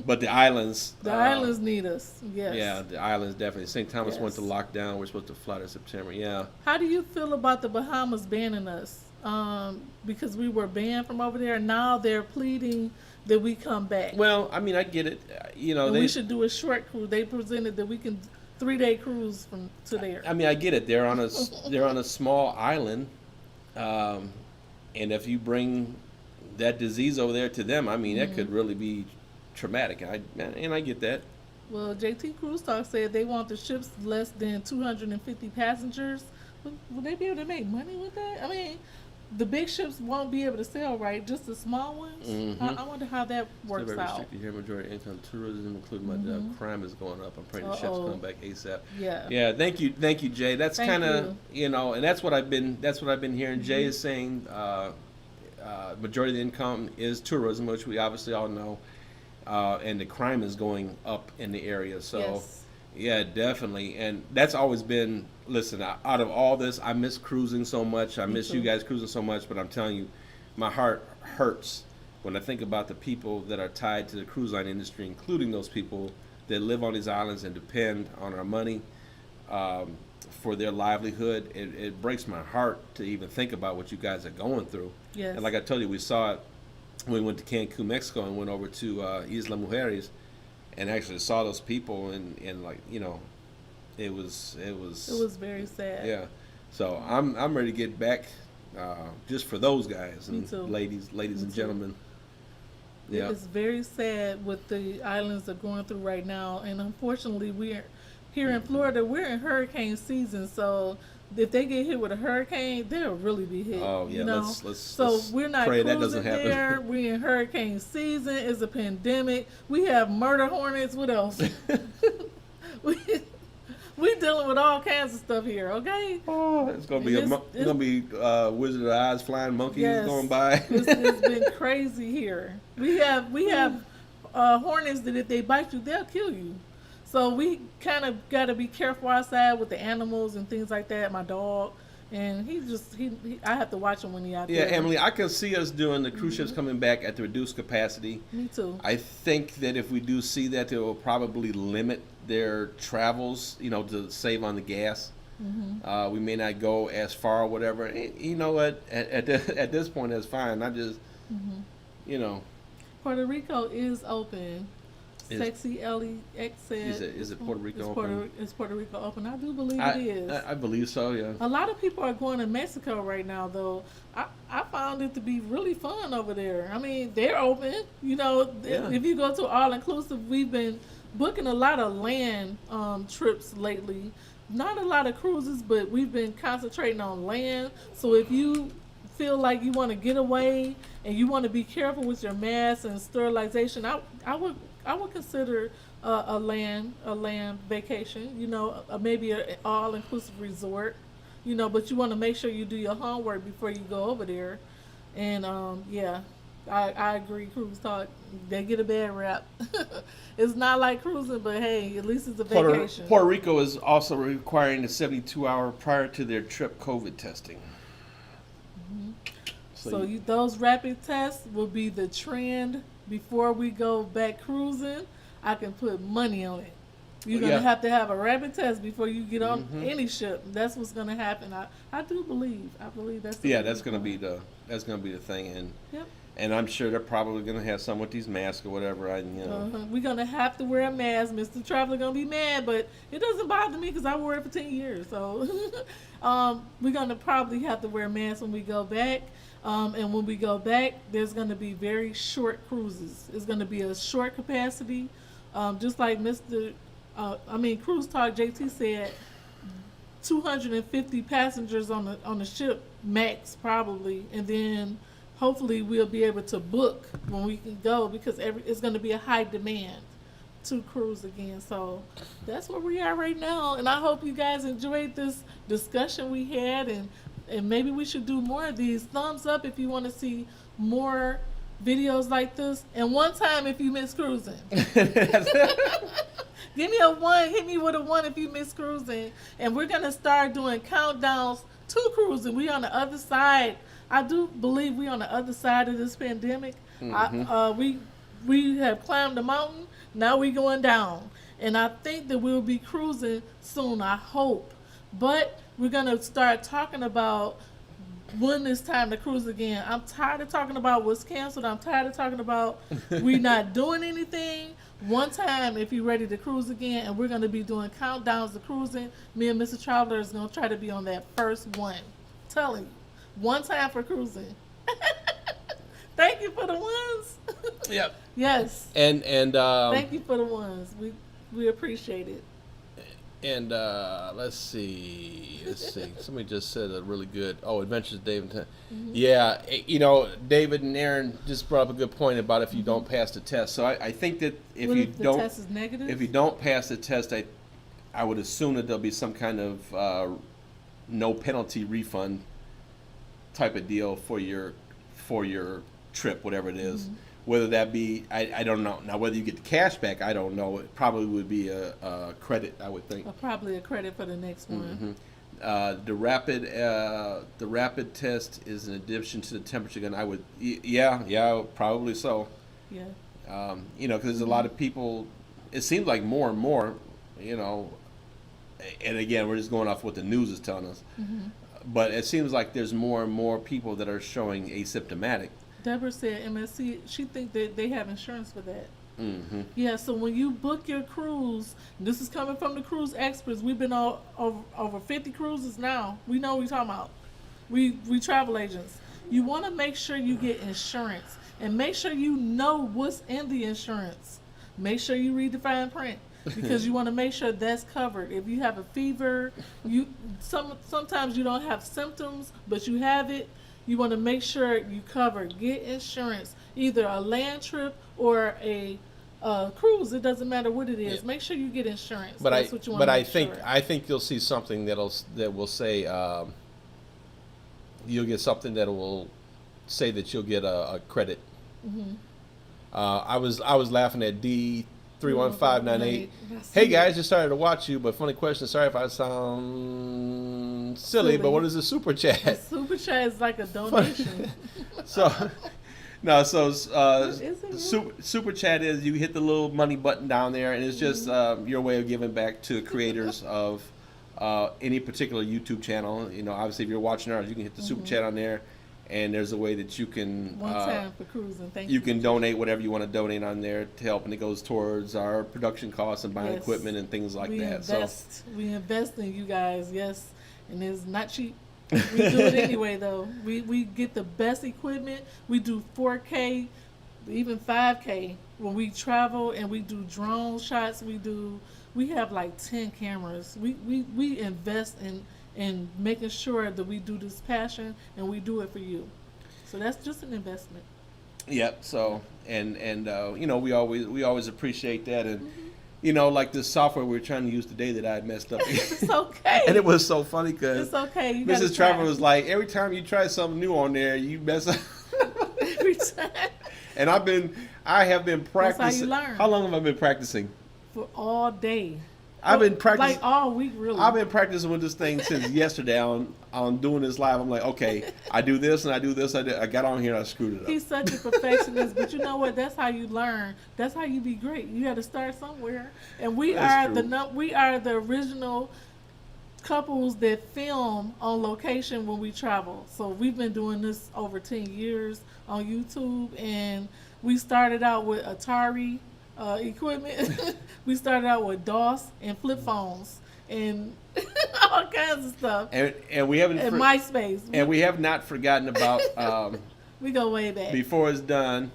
But the islands. The islands need us. Yes. Yeah, the islands definitely. St. Thomas Yes. went to lockdown. We're supposed to fly in September. Yeah. How do you feel about the Bahamas banning us? Because we were banned from over there. Now they're pleading that we come back. Well, I mean, I get it. And we should do a short cruise. They presented that we can 3-day cruise from to there. I mean, I get it. They're on a small island, and if you bring that disease over there to them, I mean, that could really be traumatic. And I get that. Well, JT Cruise Talk said they want the ships less than 250 passengers. Will they be able to make money with that? I mean, the big ships won't be able to sail, right? Just the small ones. I wonder how that works Still very out. restricted here. Majority income tourism, including my crime, is going up. I'm praying the ships Uh-oh. come back ASAP. Yeah. Yeah, thank you, Jay. That's Thank kind of and that's what I've been hearing. Jay is saying majority of the income is tourism, which we obviously all know, and the crime is going up in the area. So, Yes. yeah, definitely, and that's always been. Listen, out of all this, I miss cruising so much. I miss you guys cruising so much. But I'm telling you, my heart hurts when I think about the people that are tied to the cruise line industry, including those people that live on these islands and depend on our money for their livelihood. It breaks my heart to even think about what you guys are going through. Yes. And like I told you, we saw it when we went to Cancun, Mexico, and went over to Isla Mujeres, and actually saw those people, and like it was very sad. yeah. So I'm ready to get back, just for those guys Me and too. ladies Me and too. gentlemen. Yeah. It's very sad what the islands are going through right now, and unfortunately, we're here in Florida. We're in hurricane season, so if they get hit with a hurricane, they'll really be hit. Oh yeah. You know? Let's We're not pray cruising that doesn't happen. there. We're in hurricane season. It's a pandemic. We have murder hornets. What else? we dealing with all kinds of stuff here. Okay. Oh, it's gonna be Wizard of Oz flying monkeys Yes. going by. It's been crazy here. We have hornets that if they bite you, they'll kill you. So we kind of got to be careful outside with the animals and things like that. My dog, and I have to watch him when he's out Yeah, there. Emily, I can see us doing the cruise ships coming back at the reduced capacity. Me too. I think that if we do see that, it will probably limit their travels, to save on the gas. We may not go as far or whatever. You know what? At this point, that's fine. I just, Puerto Rico is open. Is- Sexy Ellie X said. Is it Puerto Rico open? Is Puerto Rico open? I do believe I, it is. I believe so. Yeah. A lot of people are going to Mexico right now, though. I found it to be really fun over there. I mean, they're open. You know, Yeah. if you go to all inclusive, we've been booking a lot of land trips lately. Not a lot of cruises, but we've been concentrating on land. So if you feel like you want to get away and you want to be careful with your mask and sterilization, I would consider a land vacation. You know, maybe an all inclusive resort. You know, but you want to make sure you do your homework before you go over there. And yeah, I agree. Cruise talk, they get a bad rap. It's not like cruising, but hey, at least it's a vacation. Puerto Rico is also requiring a 72-hour prior to their trip COVID testing. So those rapid tests will be the trend before we go back cruising. I can put money on it. You're gonna have to have a rapid test before you get on any ship. That's what's gonna happen. I believe that's that's gonna be the thing, and yep. and I'm sure they're probably gonna have some with these masks or whatever. We're gonna have to wear a mask. Mr. Traveler gonna be mad, but it doesn't bother me because I wore it for 10 years. So we're gonna probably have to wear masks when we go back. And when we go back, there's going to be very short cruises. It's going to be a short capacity, just like Cruise Talk JT said, 250 passengers on the ship max probably, and then hopefully we'll be able to book when we can go because it's going to be a high demand to cruise again. So that's where we are right now, and I hope you guys enjoyed this discussion we had, and maybe we should do more of these. Thumbs up if you want to see more videos like this. And one time if you miss cruising. Give me a 1. Hit me with a 1 if you miss cruising. And we're going to start doing countdowns to cruising. We on the other side. I do believe we on the other side of this pandemic. We have climbed the mountain. Now we going down. And I think that we'll be cruising soon. I hope. But we're going to start talking about when it's time to cruise again. I'm tired of talking about what's canceled. I'm tired of talking about we not doing anything. One time if you're ready to cruise again, and we're going to be doing countdowns to cruising. Me and Mr. Traveler is going to try to be on that first one. Telling you. One time for cruising. Thank you for the ones. Yep. Yes. And thank you for the ones. We appreciate it. And let's see. Somebody just said a really good. Oh, Adventures of David. Yeah, David and Aaron just brought up a good point about if you don't pass the test. So I think that if the test is negative? if you don't pass the test, I would assume that there'll be some kind of no penalty refund type of deal for your trip, whatever it is. Whether that be, I don't know. Now, whether you get the cash back, I don't know. It probably would be a credit, I would think. Probably a credit for the next one. The rapid test is an addition to the temperature gun. I would, probably so. Yeah. Because there's a lot of people. It seems like more and more, and again, we're just going off what the news is telling us. But it seems like there's more and more people that are showing asymptomatic. Deborah said MSC, she think that they have insurance for that. Yeah, so when you book your cruise, this is coming from the cruise experts. We've been all over 50 cruises now. We know what we're talking about. We travel agents. You want to make sure you get insurance and make sure you know what's in the insurance. Make sure you read the fine print because you want to make sure that's covered. If you have a fever, sometimes you don't have symptoms, but you have it. You want to make sure you cover. Get insurance, either a land trip or a cruise. It doesn't matter what it is. Make sure you get insurance. But that's what you want to make sure. I think you'll see something that will say you'll get something that will say that you'll get a credit. I was laughing at D31598. Hey guys, just started to watch you, but funny question. Sorry if I sound silly, but what is a super chat? A super chat is like a donation. Super chat is you hit the little money button down there, and it's just your way of giving back to creators of any particular YouTube channel. Obviously, if you're watching ours, you can hit the super chat on there, and there's a way that you can One time for cruising. Thank you. you can donate whatever you want to donate on there to help, and it goes towards our production costs and buying Yes. equipment and things like that. We invest in you guys, yes, and it's not cheap. We do it anyway, though. We get the best equipment. We do 4K, even 5K when we travel, and we do drone shots. We have like 10 cameras. We invest in making sure that we do this passion, and we do it for you. So that's just an investment. Yep. So and you know, we always appreciate that, and you know, like this software we were trying to use today that I had messed up. It's okay. And it was so funny because It's okay. You gotta Mrs. Trevor was like, every time you try something new on there, you mess up. every time. And I have been practicing. That's how you learn. How long have I been practicing? For all day. I've been practicing. Like all week, really. I've been practicing with this thing since yesterday on doing this live. I'm like, okay, I do this and I do this. I got on here and I screwed it up. He's such a perfectionist, but you know what? That's how you learn. That's how you be great. You got to start somewhere. And we That's are true. we are the original couples that film on location when we travel. So we've been doing this over 10 years on YouTube, and we started out with Atari equipment. We started out with DOS and flip phones and all kinds of stuff. And we haven't And MySpace. and we have not forgotten about We go way back. before it's done.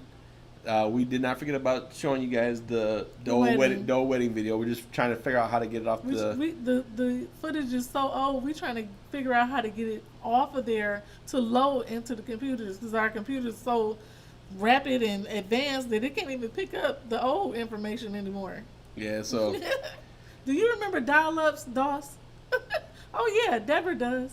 We did not forget about showing you guys the old wedding video. We're just trying to figure out how to get it off The footage is so old. We're trying to figure out how to get it off of there to load into the computers, because our computer's so rapid and advanced that it can't even pick up the old information anymore. Yeah, so Do you remember dial-ups, DOS? Oh yeah, Deborah does.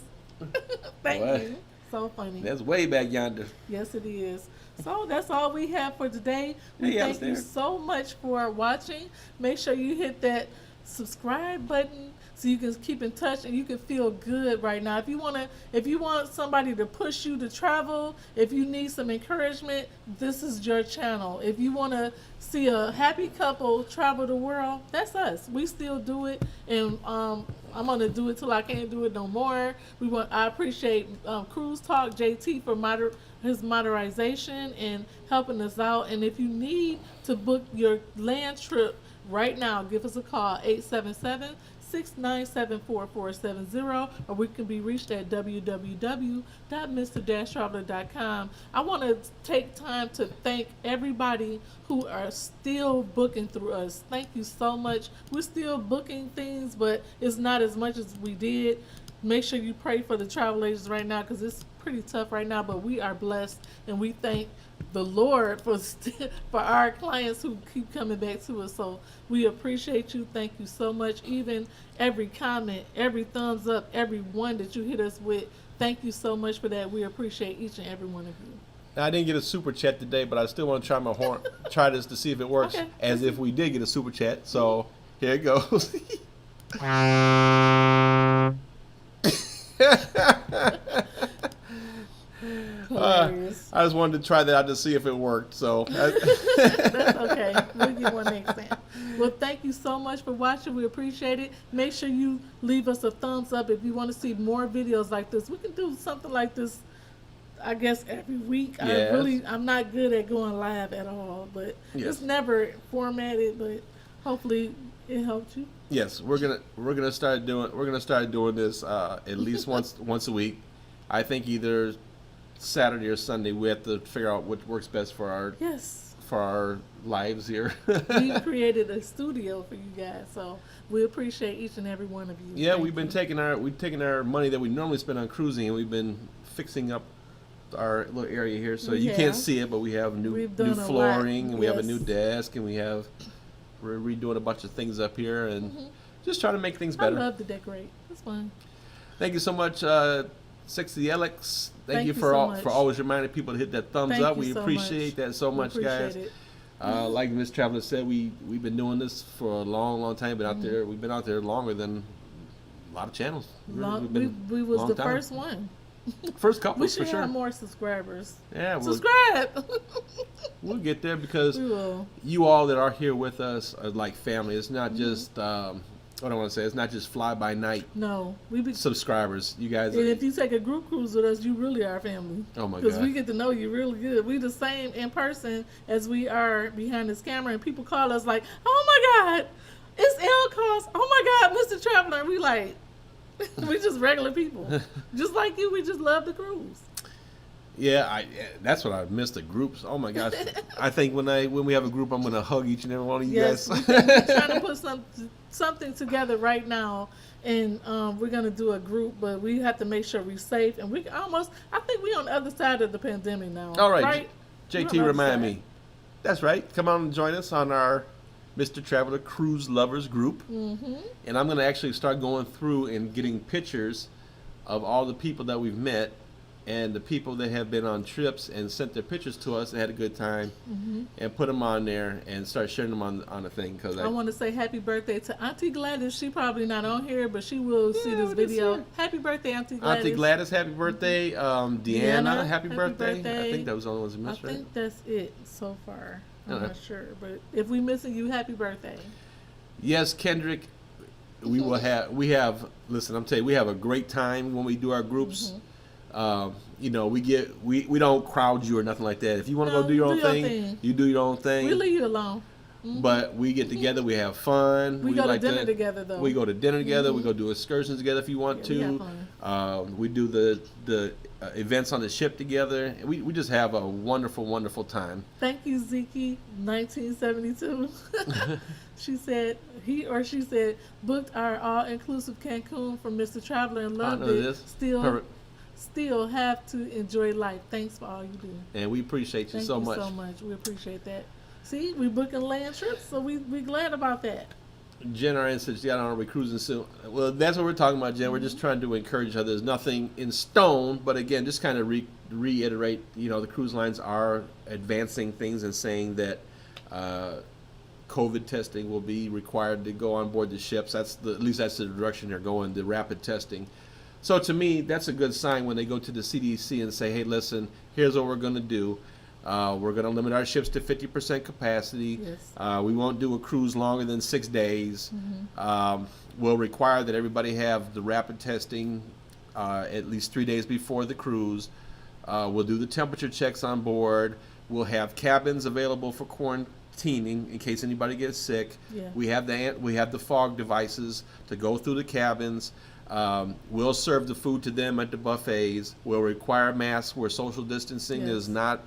Thank What? you. So funny. that's way back yonder. Yes, it is. So that's all we have for today. We Yeah, thank you there. so much for watching. Make sure you hit that subscribe button so you can keep in touch and you can feel good right now. If you want somebody to push you to travel, if you need some encouragement, this is your channel. If you want to see a happy couple travel the world, that's us. We still do it, and I'm gonna do it till I can't do it no more. I appreciate Cruise Talk JT for his modernization and helping us out. And if you need to book your land trip right now, give us a call, 877-697-4470, or we can be reached at www.mr-traveler.com. I want to take time to thank everybody who are still booking through us. Thank you so much. We're still booking things, but it's not as much as we did. Make sure you pray for the travel agents right now, because it's pretty tough right now, but we are blessed, and we thank the Lord for our clients who keep coming back to us. So we appreciate you. Thank you so much. Even every comment, every thumbs up, every one that you hit us with, thank you so much for that. We appreciate each and every one of you. Now, I didn't get a super chat today, but I still want to try my horn, try this to see if it works. Okay. As if we did get a super chat. So here it goes. Hilarious. I just wanted to try that out to see if it worked. So That's okay. We'll get one next time. Well, thank you so much for watching. We appreciate it. Make sure you leave us a thumbs up if you want to see more videos like this. We can do something like this, I guess, every week. Yes. I'm not good at going live at all, but Yes. it's never formatted, but hopefully it helped you. yes, we're gonna start doing this at least once a week. I think either Saturday or Sunday. We have to figure out what works best for our lives here. We created a studio for you guys, so we appreciate each and every one of you. Yeah, Thank we've been you. taking our money that we normally spend on cruising, and we've been fixing up our little area here. So you can't see it, but we have We've done new a lot, flooring, and we have a yes. new desk, and we're redoing a bunch of things up here, and just trying to make things I better. love to decorate. It's fun. Thank you so much, Sexy Alex. Thank you you for so all much. for always reminding people to hit that thumbs Thank up. you We so appreciate much. that so We much, guys. appreciate it. Like Miss Traveler said, we've been doing this for a long time. Been out there. We've been out there longer than a lot of channels. We've been We was long the time. first one. First couple We for should sure. have more subscribers. Yeah, Subscribe. we'll get there because We will. you all that are here with us are like family. It's not just what I want to say, it's not just fly by night No, we be, subscribers. You guys, and if you take a group cruise with us, you really are family. oh my Because God. we get to know you really good. We the same in person as we are behind this camera, and people call us like, "Oh my God, it's ElleKos! Oh my God, Mr. Traveler!" And we like, we just regular people, just like you. We just love the cruise. Yeah, that's what I miss, the groups. Oh my gosh. I think when we have a group, I'm going to hug each and every one of you Yes, guys. we're trying to put something together right now, and we're gonna do a group, but we have to make sure we're safe. And I think we're on the other side of the pandemic now. All right, right? JT, remind me. That's right. Come on and join us on our Mr. Traveler Cruise Lovers group. Mm-hmm. And I'm going to actually start going through and getting pictures of all the people that we've met and the people that have been on trips and sent their pictures to us and had a good time, and put them on there and start sharing them on the thing. Cause I want to say happy birthday to Auntie Gladys. She probably not on here, but she will see this video. Happy birthday, Auntie Gladys. Auntie Gladys, happy birthday. Deanna, happy birthday. I think that was the only ones we missed, I right? think that's it so far. I'm Uh-huh. not sure, but if we missing you, happy birthday. Yes, Kendrick. We have. Listen, I'm telling you, we have a great time when we do our groups. You know, we don't crowd you or nothing like that. If you want to No, go do your own do your thing, thing. you do your own thing. We leave you alone. But we get together, we have fun. We go to like dinner together, though. We go to dinner together. We go do excursions together if you want Yeah, we to. have fun. We do the events on the ship together. We just have a wonderful, wonderful time. Thank you, Ziki, 1972. She said, she said, booked our all-inclusive Cancun from Mr. Traveler and loved know it. this. Still have to enjoy life. Thanks for all you do. And we appreciate you so much. Thank you so much. We appreciate that. See, we booking land trips, so we glad about that. Jen R.N. says, yeah, I don't know, we're cruising soon. Well, that's what we're talking about, Jen. We're just trying to encourage each other. There's nothing in stone, but again, just kind of reiterate, the cruise lines are advancing things and saying that COVID testing will be required to go on board the ships. At least that's the direction they're going, the rapid testing. So to me, that's a good sign when they go to the CDC and say, hey, listen, here's what we're going to do. We're going to limit our ships to 50% capacity. Yes. We won't do a cruise longer than 6 days. We'll require that everybody have the rapid testing at least 3 days before the cruise. We'll do the temperature checks on board. We'll have cabins available for quarantining in case anybody gets sick. Yeah. We have the fog devices to go through the cabins. We'll serve the food to them at the buffets. We'll require masks where social distancing Yes. is not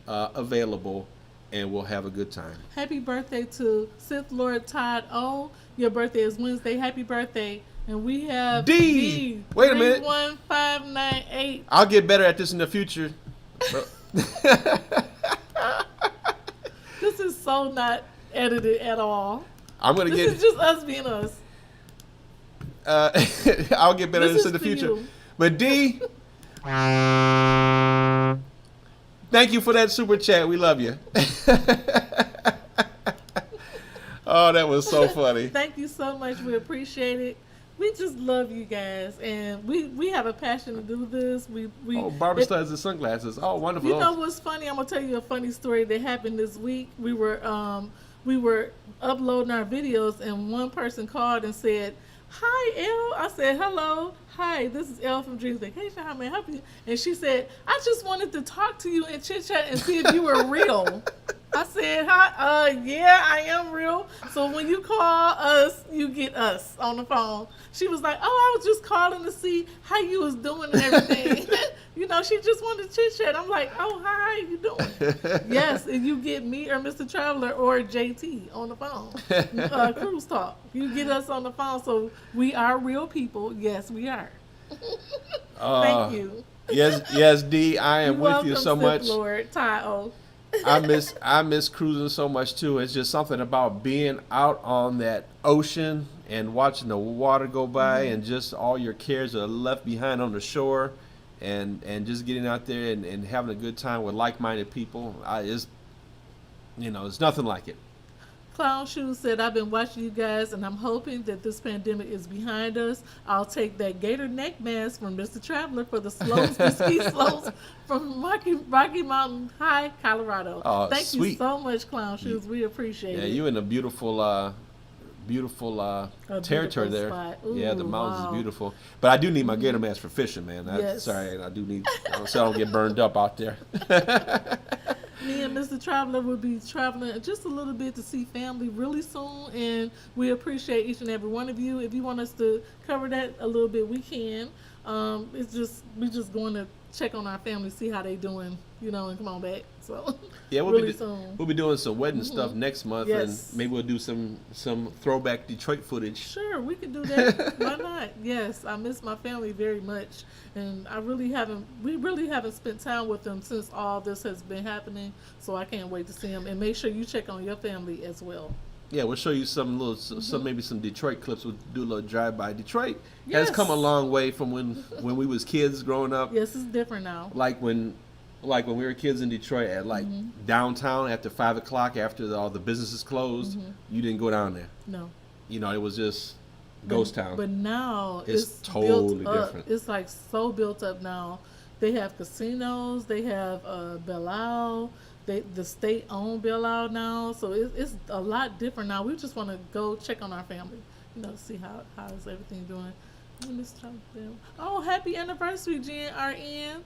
available, and we'll have a good time. Happy birthday to Sith Lord Todd O. Your birthday is Wednesday. Happy birthday. And we have D. Wait a minute. 31598. I'll get better at this in the future. This is so not edited at all. I'm gonna This is just us being us. I'll get better at This this in the is for future. you. But D, thank you for that super chat. We love you. Oh, that was so funny. Thank you so much. We appreciate it. We just love you guys, and we have a passion to do this. Oh, Barbara studs and sunglasses. Oh, wonderful. You know what's funny? I'm gonna tell you a funny story that happened this week. We were uploading our videos, and one person called and said, "Hi, Elle." I said, "Hello, hi. This is Elle from Dreams Vacation. How may I help you?" And she said, "I just wanted to talk to you and chit chat and see if you were real." I said, "Hi, yeah, I am real. So when you call us, you get us on the phone." She was like, "Oh, I was just calling to see how you was doing and everything." She just wanted to chit chat. I'm like, "Oh, hi, how you doing?" Yes, and you get me or Mr. Traveler or JT on the phone. Cruise talk. You get us on the phone, so we are real people. Yes, we are. Thank you. Yes, D. I am You're with you welcome, so Sith much. Lord Ty-O. I miss cruising so much too. It's just something about being out on that ocean and watching the water go by, and just all your cares are left behind on the shore, and just getting out there and having a good time with like-minded people. It's nothing like it. Clown Shoes said, "I've been watching you guys, and I'm hoping that this pandemic is behind us. I'll take that Gator neck mask from Mr. Traveler for the ski slopes from Rocky Mountain High, Colorado." Oh, Thank sweet. you so much, Clown Shoes. We appreciate Yeah, it. you in a beautiful beautiful territory beautiful there. spot. Ooh, Yeah, the mountains wow. is beautiful. But I do need my Gator Mask for fishing, man. Yes. Sorry, I do need so I don't get burned up out there. Me and Mr. Traveler will be traveling just a little bit to see family really soon, and we appreciate each and every one of you. If you want us to cover that a little bit, we can. It's just we just going to check on our family, see how they doing, you know, and come on back. So Yeah, really soon. we'll be doing some wedding stuff next month, Yes. and maybe we'll do some throwback Detroit footage. Sure, we can do that. Why not? Yes, I miss my family very much, and we really haven't spent time with them since all this has been happening. So I can't wait to see them. And make sure you check on your family as well. Yeah, we'll show you some maybe some Detroit clips. We'll do a little drive-by. Detroit has Yes. come a long way from when we was kids growing up. Yes, it's different now. Like when we were kids in Detroit at downtown after 5 o'clock after all the businesses closed, you didn't go down there. No. You know, it was just ghost town. But now It's it's totally built up. different. It's like so built up now. They have casinos. They have Belle Isle. The state owned Belle Isle now. So it's a lot different now. We just want to go check on our family. You know, see how is everything doing. Oh, happy anniversary, GNRN.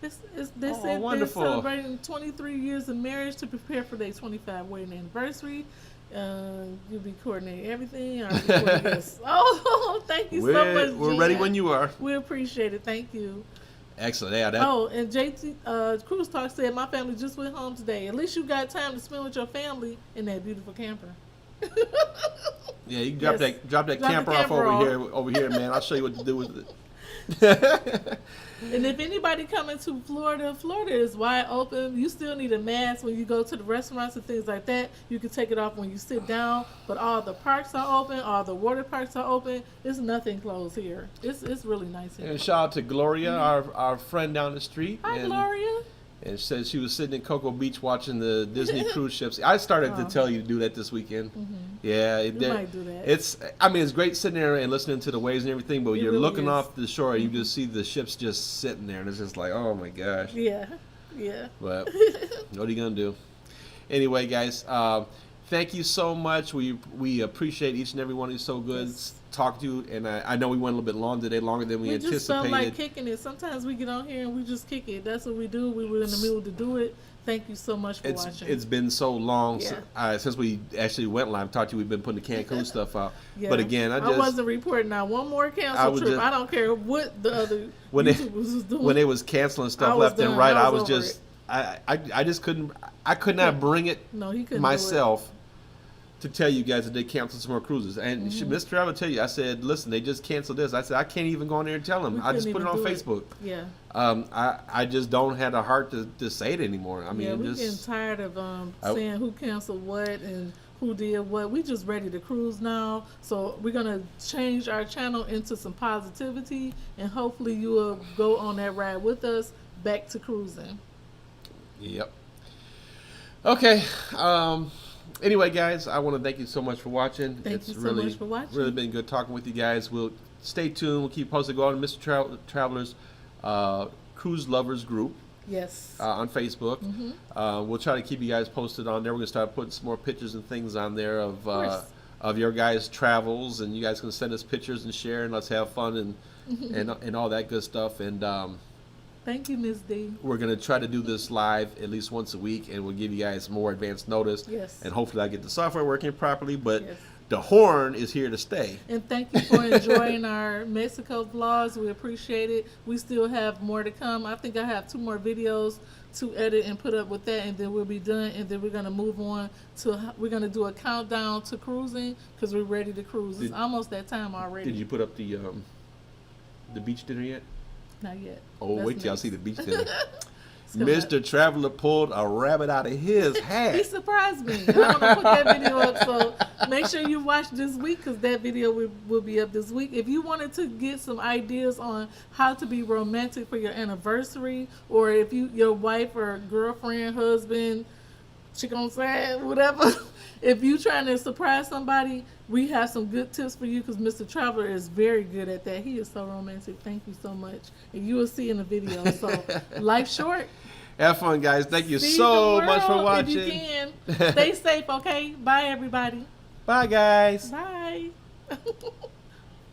They said they're wonderful. celebrating 23 years of marriage to prepare for their 25 wedding anniversary. You'll be coordinating everything. Oh, thank you so much. We're Jen. ready when you are. We appreciate it. Thank you. Excellent. Yeah, Oh, and JT Cruise Talk said my family just went home today. At least you got time to spend with your family in that beautiful camper. yeah. You can drop Yes. drop that Drop the camper off camper over here, man. I'll show you what to do with it. And if anybody coming to Florida, Florida is wide open. You still need a mask when you go to the restaurants and things like that. You can take it off when you sit down. But all the parks are open. All the water parks are open. There's nothing closed here. It's really nice here. And shout out to Gloria, our friend down the street. Hi, and, Gloria. And said she was sitting in Cocoa Beach watching the Disney cruise ships. I started to tell you to do that this weekend. Yeah, You might do that. It's great sitting there and listening to the waves and everything, but It you're really looking is. off the shore and you just see the ships just sitting there, and it's just like, oh my gosh. Yeah. But what are you gonna do? Anyway, guys, thank you so much. We appreciate each and every one of you so good. Yes. Talk to you, and I know we went a little bit long today, longer than we We anticipated. just felt like kicking it. Sometimes we get on here and we just kick it. That's what we do. We were in the mood to do it. Thank you so much for watching. It's been so long Yeah. since we actually went live. Talked to you. We've been putting the Cancun stuff out. Yeah. But again, I wasn't reporting now one more I cancel was trip. just- I don't care what the other when they YouTubers was doing. when they was canceling I stuff was left and done. right, I I was was over just I just couldn't. I could not bring it No, he couldn't myself to tell you guys that they canceled some more cruises. And Mm-hmm. Mr. I would tell you, I said, listen, they just canceled this. I said, I can't even go on there and tell them. We I just couldn't put it on even Facebook. do it. I just don't have the heart to say it anymore. I mean, Yeah, we're getting just tired of saying who canceled what and who did what. We just ready to cruise now. So we're gonna change our channel into some positivity, and hopefully you will go on that ride with us back to cruising. Yep. Okay. Anyway, guys, I want to thank you so much for watching. Thank you so much for watching. Really been good talking with you guys. We'll stay tuned. We'll keep posted. Go on to Mr. Traveler's Cruise Lovers group Yes. on Facebook. Mm-hmm. We'll try to keep you guys posted on there. We're gonna start putting some more pictures and things on there course. of your guys' travels, and you guys can send us pictures and share, and let's have fun and all that good stuff. And Thank you, Ms. D. we're going to try to do this live at least once a week, and we'll give you guys more advanced notice. Yes. And hopefully I get the software working properly, but Yes. the horn is here to stay. And thank you for enjoying our Mexico vlogs. We appreciate it. We still have more to come. I think I have 2 more videos to edit and put up with that, and then we'll be done. And then we're going to move on to, we're going to do a countdown to cruising because we're ready to cruise. It's almost that time already. Did you put up the beach dinner yet? Not yet. Oh, That's wait till y'all next. see the beach dinner. It's coming up. Mr. Traveler pulled a rabbit out of his He hat. surprised me. And I'm going to put that video up. So make sure you watch this week because that video will be up this week. If you wanted to get some ideas on how to be romantic for your anniversary, or if your wife or girlfriend, husband, chick on side, whatever, if you trying to surprise somebody, we have some good tips for you because Mr. Traveler is very good at that. He is so romantic. Thank you so much. And you will see in the video. So life's short. Have fun, guys. Thank you See so the much for world watching. If you can. Stay safe, okay? Bye, everybody. Bye, guys. Bye.